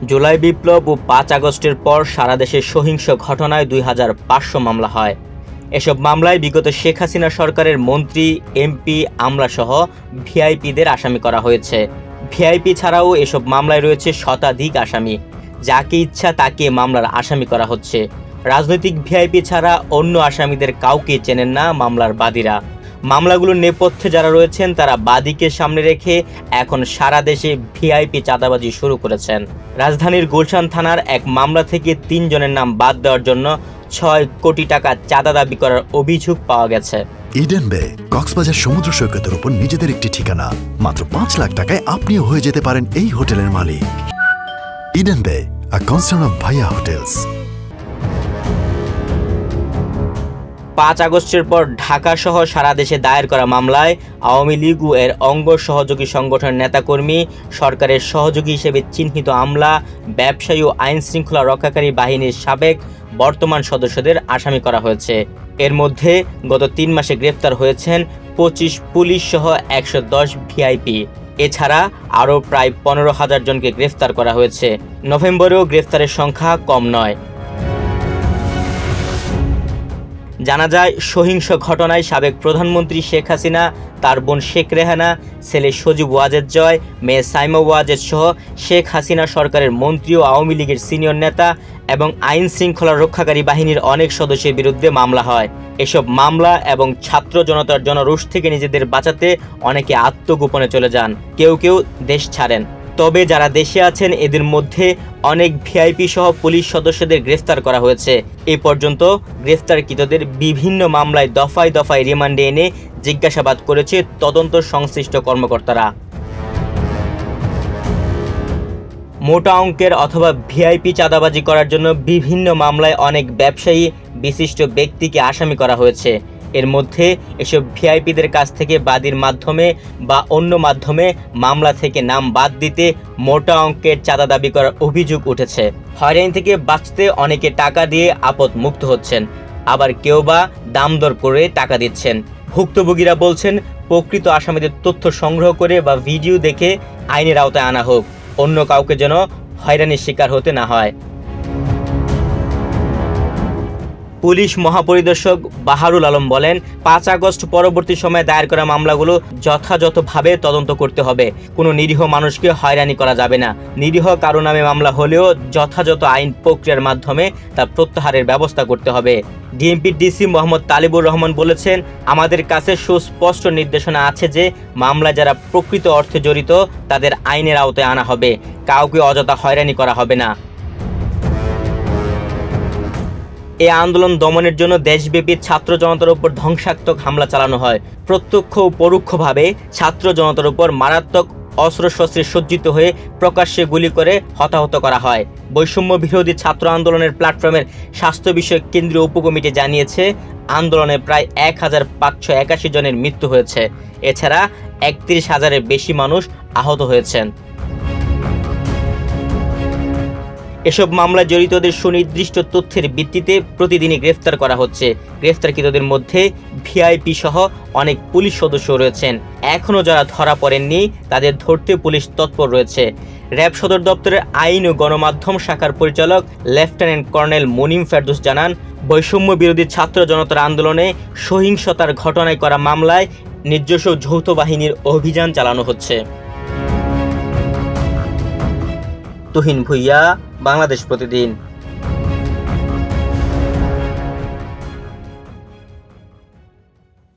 জুলাই বিপ্লব ও ৫ আগস্টের পর সারা দেশে সহিংস ঘটনায় ২৫০০ মামলা হয়। এসব মামলায় বিগত শেখ হাসিনা সরকারের মন্ত্রী, এমপি, আমলাসহ ভিআইপিদের আসামি করা হয়েছে। ভিআইপি ছাড়াও এসব মামলায় রয়েছে শতাধিক আসামি। যাকে ইচ্ছা তাকে মামলার আসামি করা হচ্ছে। রাজনৈতিক ভিআইপি ছাড়া অন্য আসামিদের কাউকে চেনেন না মামলার বাদীরা। মামলাগুলোর নেপথ্যে যারা রয়েছেন তারা বাদীকে সামনে রেখে এখন সারা দেশে ভিআইপি চাঁদাবাজি শুরু করেছেন। রাজধানীর গুলশান থানার এক মামলা থেকে ৩ জনের নাম বাদ দেওয়ার জন্য ৬ কোটি টাকা চাঁদা দাবি করার অভিযোগ পাওয়া গেছে। ইডেন বে কক্সবাজার সমুদ্র সৈকতের উপর নিজেদের একটি ঠিকানা। মাত্র ৫ লাখ টাকায় আপনিও হয়ে যেতে পারেন এই হোটেলের মালিক। ইডেন বে, আ কনসার্ন অফ ভাইয়া হোটেলস। ৫ আগস্টের পর ঢাকা সহ সারা দেশে দায়ের করা মামলায় আওয়ামী লীগ ও এর অঙ্গ সহযোগী সংগঠনের নেতাকর্মী, সরকারের সহযোগী হিসেবে চিহ্নিত আমলা, ব্যবসায়ী ও আইন শৃঙ্খলা রক্ষাকারী বাহিনীর সাবেক বর্তমান সদস্যদের আসামি করা হয়েছে। এর মধ্যে গত ৩ মাসে গ্রেফতার হয়েছেন ২৫ পুলিশ সহ ১১০ ভিআইপি। এছাড়া আরও প্রায় ১৫,০০০ জনকে গ্রেফতার করা হয়েছে। নভেম্বরেও গ্রেফতারের সংখ্যা কম নয়। জানা যায়, সহিংস ঘটনায় সাবেক প্রধানমন্ত্রী শেখ হাসিনা, তার বোন শেখ রেহানা, ছেলে সজীব ওয়াজেদ জয়, মেয়ে সাইমা ওয়াজেদ সহ শেখ হাসিনা সরকারের মন্ত্রী ও আওয়ামী লীগের সিনিয়র নেতা এবং আইন শৃঙ্খলা রক্ষাকারী বাহিনীর অনেক সদস্যের বিরুদ্ধে মামলা হয়। এসব মামলা এবং ছাত্র জনতার জনরোষ থেকে নিজেদের বাঁচাতে অনেকে আত্মগোপনে চলে যান, কেউ কেউ দেশ ছাড়েন। তবে যারা দেশে আছেন এদের মধ্যে অনেক ভিআইপি সহ পুলিশ সদস্যদের গ্রেফতার করা হয়েছে। এ পর্যন্ত গ্রেফতারকৃতদের বিভিন্ন মামলায় দফায় দফায় রিমান্ডে এনে জিজ্ঞাসাবাদ করেছে তদন্ত সংশ্লিষ্ট কর্মকর্তারা। মোটা অঙ্কের অথবা ভিআইপি চাঁদাবাজি করার জন্য বিভিন্ন মামলায় অনেক ব্যবসায়ী, বিশিষ্ট ব্যক্তিকে আসামি করা হয়েছে। এর মধ্যে এসব ভিআইপিদের কাছ থেকে বাদীর মাধ্যমে বা অন্য মাধ্যমে মামলা থেকে নাম বাদ দিতে মোটা অঙ্কের চাঁদা দাবি করার অভিযোগ উঠেছে। হয়রানি থেকে বাঁচতে অনেকে টাকা দিয়ে আপদ মুক্ত হচ্ছেন, আবার কেউ বা দাম দর করে টাকা দিচ্ছেন। ভুক্তভোগীরা বলছেন, প্রকৃত আসামিদের তথ্য সংগ্রহ করে বা ভিডিও দেখে আইনের আওতায় আনা হোক, অন্য কাউকে যেন হয়রানির শিকার হতে না হয়। পুলিশ মহাপরিদর্শক বাহারুল আলম বলেন, ৫ আগস্ট পরবর্তী সময়ে দায়ের করা মামলাগুলো যথাযথভাবে তদন্ত করতে হবে। কোনো নিরীহ মানুষকে হয়রানি করা যাবে না। নিরীহ কারো নামে মামলা হলেও যথাযথ আইন প্রক্রিয়ার মাধ্যমে তা প্রত্যাহারের ব্যবস্থা করতে হবে। ডিএমপির ডিসি মোহাম্মদ তালিবুর রহমান বলেছেন, আমাদের কাছে সুস্পষ্ট নির্দেশনা আছে যে মামলায় যারা প্রকৃত অর্থে জড়িত তাদের আইনের আওতায় আনা হবে, কাউকে অযথা হয়রানি করা হবে না। এই আন্দোলন দমনের জন্য দেশব্যাপী ছাত্র জনতার উপর ধ্বংসাত্মক হামলা চালানো হয়। প্রত্যক্ষ ও পরোক্ষভাবে ছাত্র জনতার উপর মারাত্মক অস্ত্রশস্ত্রে সজ্জিত হয়ে প্রকাশ্যে গুলি করে হতাহত করা হয়। বৈষম্য বিরোধী ছাত্র আন্দোলনের প্ল্যাটফর্মের স্বাস্থ্য বিষয়ক কেন্দ্রীয় উপকমিটি জানিয়েছে, আন্দোলনে প্রায় ১,৫৮১ জনের মৃত্যু হয়েছে। এছাড়া ৩১,০০০-এর বেশি মানুষ আহত হয়েছেন। এসব মামলায় জড়িতদের সুনির্দিষ্ট তথ্যের ভিত্তিতে প্রতিদিনই গ্রেফতার করা হচ্ছে। গ্রেফতারকৃতদের মধ্যে ভিআইপি সহ অনেক পুলিশ সদস্য রয়েছেন। এখনও যারা ধরা পড়েননি তাদের ধরতে পুলিশ তৎপর রয়েছে। র্যাব সদর দপ্তরের আইন ও গণমাধ্যম শাখার পরিচালক লেফটেন্যান্ট কর্নেল মুনিম ফেরদৌস জানান, বৈষম্য বিরোধী ছাত্র জনতার আন্দোলনে সহিংসতার ঘটনায় করা মামলায় নিজস্ব যৌথ বাহিনীর অভিযান চালানো হচ্ছে। তুহিন ভুইয়া, বাংলাদেশ প্রতিদিন।